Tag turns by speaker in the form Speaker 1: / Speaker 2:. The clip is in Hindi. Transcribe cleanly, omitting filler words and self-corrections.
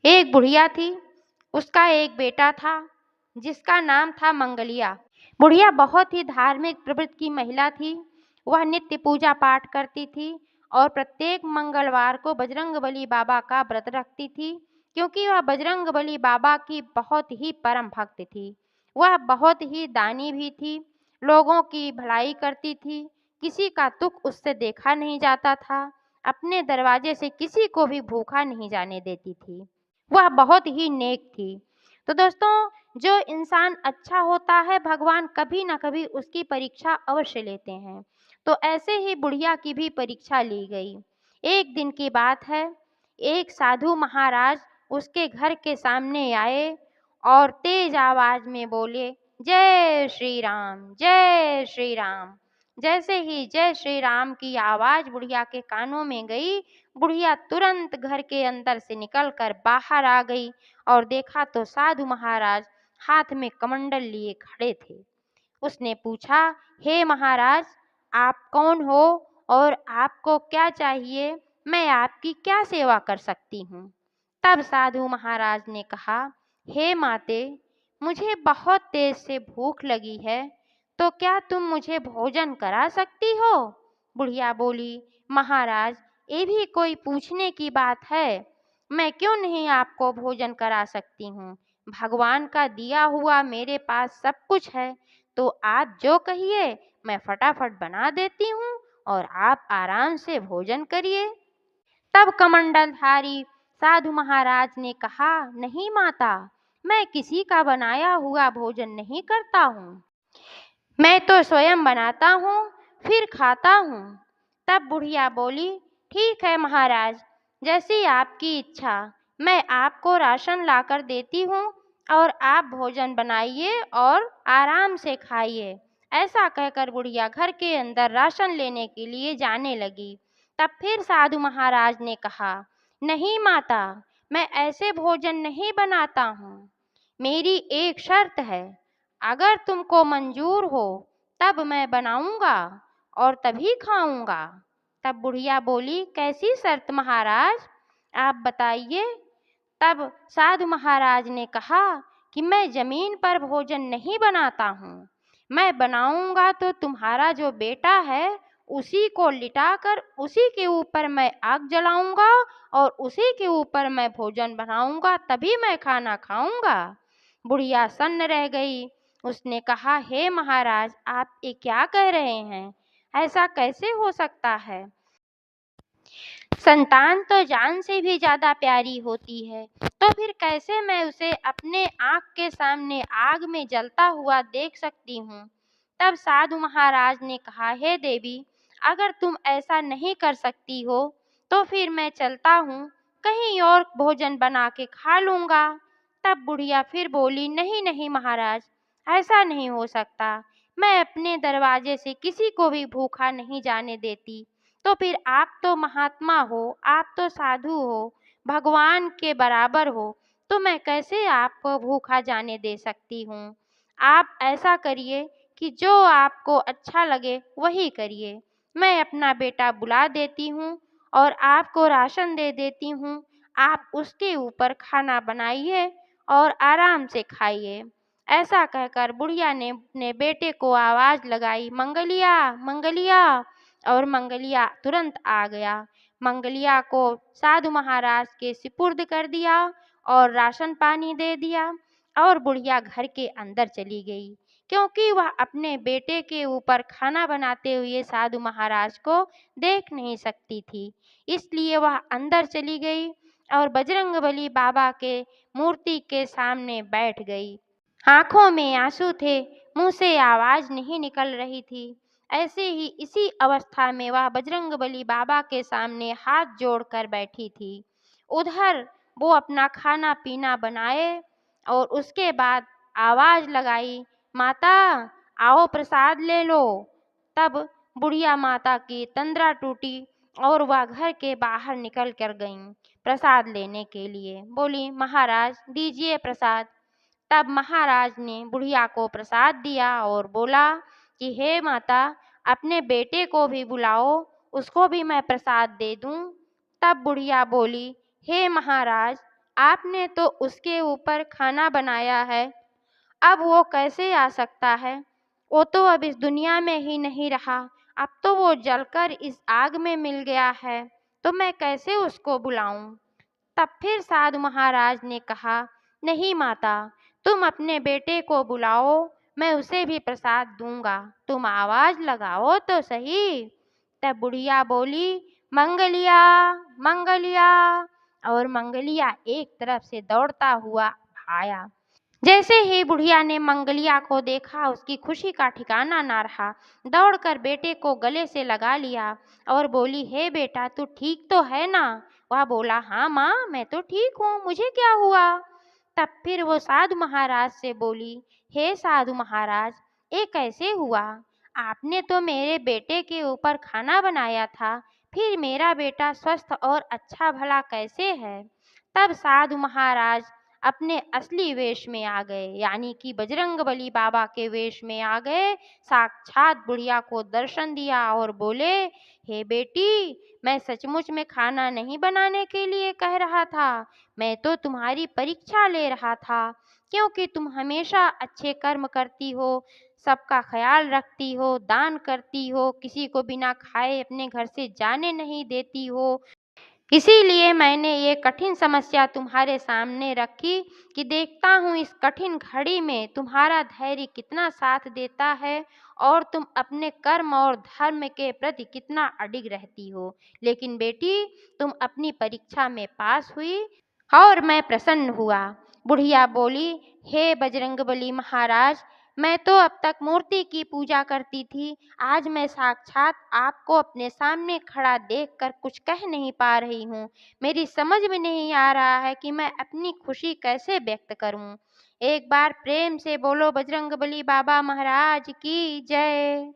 Speaker 1: एक बुढ़िया थी, उसका एक बेटा था जिसका नाम था मंगलिया। बुढ़िया बहुत ही धार्मिक प्रवृत्ति की महिला थी। वह नित्य पूजा पाठ करती थी और प्रत्येक मंगलवार को बजरंगबली बाबा का व्रत रखती थी, क्योंकि वह बजरंगबली बाबा की बहुत ही परम भक्त थी। वह बहुत ही दानी भी थी, लोगों की भलाई करती थी, किसी का दुख उससे देखा नहीं जाता था, अपने दरवाजे से किसी को भी भूखा नहीं जाने देती थी। वह बहुत ही नेक थी। तो दोस्तों, जो इंसान अच्छा होता है भगवान कभी ना कभी उसकी परीक्षा अवश्य लेते हैं। तो ऐसे ही बुढ़िया की भी परीक्षा ली गई। एक दिन की बात है, एक साधु महाराज उसके घर के सामने आए और तेज आवाज में बोले, जय श्री राम, जय श्री राम। जैसे ही जय श्री राम की आवाज बुढ़िया के कानों में गई, बुढ़िया तुरंत घर के अंदर से निकलकर बाहर आ गई और देखा तो साधु महाराज हाथ में कमंडल लिए खड़े थे। उसने पूछा, हे महाराज, आप कौन हो और आपको क्या चाहिए? मैं आपकी क्या सेवा कर सकती हूँ? तब साधु महाराज ने कहा, हे माते, मुझे बहुत तेज से भूख लगी है, तो क्या तुम मुझे भोजन करा सकती हो? बुढ़िया बोली, महाराज, ये भी कोई पूछने की बात है? मैं क्यों नहीं आपको भोजन करा सकती हूँ। भगवान का दिया हुआ मेरे पास सब कुछ है, तो आप जो कहिए मैं फटाफट बना देती हूँ और आप आराम से भोजन करिए। तब कमंडलधारी साधु महाराज ने कहा, नहीं माता, मैं किसी का बनाया हुआ भोजन नहीं करता हूँ, मैं तो स्वयं बनाता हूँ फिर खाता हूँ। तब बुढ़िया बोली, ठीक है महाराज, जैसी आपकी इच्छा, मैं आपको राशन लाकर देती हूँ और आप भोजन बनाइए और आराम से खाइए। ऐसा कहकर बुढ़िया घर के अंदर राशन लेने के लिए जाने लगी। तब फिर साधु महाराज ने कहा, नहीं माता, मैं ऐसे भोजन नहीं बनाता हूँ, मेरी एक शर्त है, अगर तुमको मंजूर हो तब मैं बनाऊंगा और तभी खाऊंगा। तब बुढ़िया बोली, कैसी शर्त महाराज, आप बताइए। तब साधु महाराज ने कहा कि मैं जमीन पर भोजन नहीं बनाता हूँ, मैं बनाऊंगा तो तुम्हारा जो बेटा है उसी को लिटाकर उसी के ऊपर मैं आग जलाऊंगा और उसी के ऊपर मैं भोजन बनाऊंगा, तभी मैं खाना खाऊंगा। बुढ़िया सन्न रह गई। उसने कहा, हे महाराज, आप ये क्या कह रहे हैं? ऐसा कैसे हो सकता है? संतान तो जान से भी ज्यादा प्यारी होती है, तो फिर कैसे मैं उसे अपने आँख के सामने आग में जलता हुआ देख सकती हूँ? तब साधु महाराज ने कहा, हे देवी, अगर तुम ऐसा नहीं कर सकती हो तो फिर मैं चलता हूँ, कहीं और भोजन बना के खा लूँगा। तब बुढ़िया फिर बोली, नहीं नहीं महाराज, ऐसा नहीं हो सकता, मैं अपने दरवाजे से किसी को भी भूखा नहीं जाने देती। तो फिर आप तो महात्मा हो, आप तो साधु हो, भगवान के बराबर हो, तो मैं कैसे आपको भूखा जाने दे सकती हूँ? आप ऐसा करिए कि जो आपको अच्छा लगे वही करिए। मैं अपना बेटा बुला देती हूँ और आपको राशन दे देती हूँ, आप उसके ऊपर खाना बनाइए और आराम से खाइए। ऐसा कहकर बुढ़िया ने अपने बेटे को आवाज लगाई, मंगलिया, मंगलिया, और मंगलिया तुरंत आ गया। मंगलिया को साधु महाराज के सिपुर्द कर दिया और राशन पानी दे दिया और बुढ़िया घर के अंदर चली गई, क्योंकि वह अपने बेटे के ऊपर खाना बनाते हुए साधु महाराज को देख नहीं सकती थी। इसलिए वह अंदर चली गई और बजरंगबली बाबा के मूर्ति के सामने बैठ गई। आंखों में आंसू थे, मुंह से आवाज नहीं निकल रही थी। ऐसे ही इसी अवस्था में वह बजरंगबली बाबा के सामने हाथ जोड़कर बैठी थी। उधर वो अपना खाना पीना बनाए और उसके बाद आवाज लगाई, माता, आओ प्रसाद ले लो। तब बुढ़िया माता की तंद्रा टूटी और वह घर के बाहर निकल कर गईं प्रसाद लेने के लिए। बोली, महाराज दीजिए प्रसाद। तब महाराज ने बुढ़िया को प्रसाद दिया और बोला कि हे माता, अपने बेटे को भी बुलाओ, उसको भी मैं प्रसाद दे दूं। तब बुढ़िया बोली, हे महाराज, आपने तो उसके ऊपर खाना बनाया है, अब वो कैसे आ सकता है? वो तो अब इस दुनिया में ही नहीं रहा, अब तो वो जलकर इस आग में मिल गया है, तो मैं कैसे उसको बुलाऊं? तब फिर साधु महाराज ने कहा, नहीं माता, तुम अपने बेटे को बुलाओ, मैं उसे भी प्रसाद दूंगा, तुम आवाज लगाओ तो सही। तब बुढ़िया बोली, मंगलिया, मंगलिया, और मंगलिया एक तरफ से दौड़ता हुआ आया। जैसे ही बुढ़िया ने मंगलिया को देखा, उसकी खुशी का ठिकाना ना रहा। दौड़कर बेटे को गले से लगा लिया और बोली, हे बेटा, तू ठीक तो है ना? वह बोला, हाँ माँ, मैं तो ठीक हूँ, मुझे क्या हुआ? तब फिर वो साधु महाराज से बोली, हे साधु महाराज, ये कैसे हुआ? आपने तो मेरे बेटे के ऊपर खाना बनाया था, फिर मेरा बेटा स्वस्थ और अच्छा भला कैसे है? तब साधु महाराज अपने असली वेश में आ गए, यानी कि बजरंगबली बाबा के वेश में आ गए। साक्षात बुढ़िया को दर्शन दिया और बोले, हे बेटी, मैं सचमुच में खाना नहीं बनाने के लिए कह रहा था, मैं तो तुम्हारी परीक्षा ले रहा था, क्योंकि तुम हमेशा अच्छे कर्म करती हो, सबका ख्याल रखती हो, दान करती हो, किसी को बिना खाए अपने घर से जाने नहीं देती हो। इसीलिए मैंने ये कठिन समस्या तुम्हारे सामने रखी कि देखता हूँ इस कठिन घड़ी में तुम्हारा धैर्य कितना साथ देता है और तुम अपने कर्म और धर्म के प्रति कितना अडिग रहती हो। लेकिन बेटी, तुम अपनी परीक्षा में पास हुई और मैं प्रसन्न हुआ। बुढ़िया बोली, हे बजरंगबली महाराज, मैं तो अब तक मूर्ति की पूजा करती थी, आज मैं साक्षात आपको अपने सामने खड़ा देखकर कुछ कह नहीं पा रही हूँ। मेरी समझ में नहीं आ रहा है कि मैं अपनी खुशी कैसे व्यक्त करूँ। एक बार प्रेम से बोलो, बजरंगबली बाबा महाराज की जय।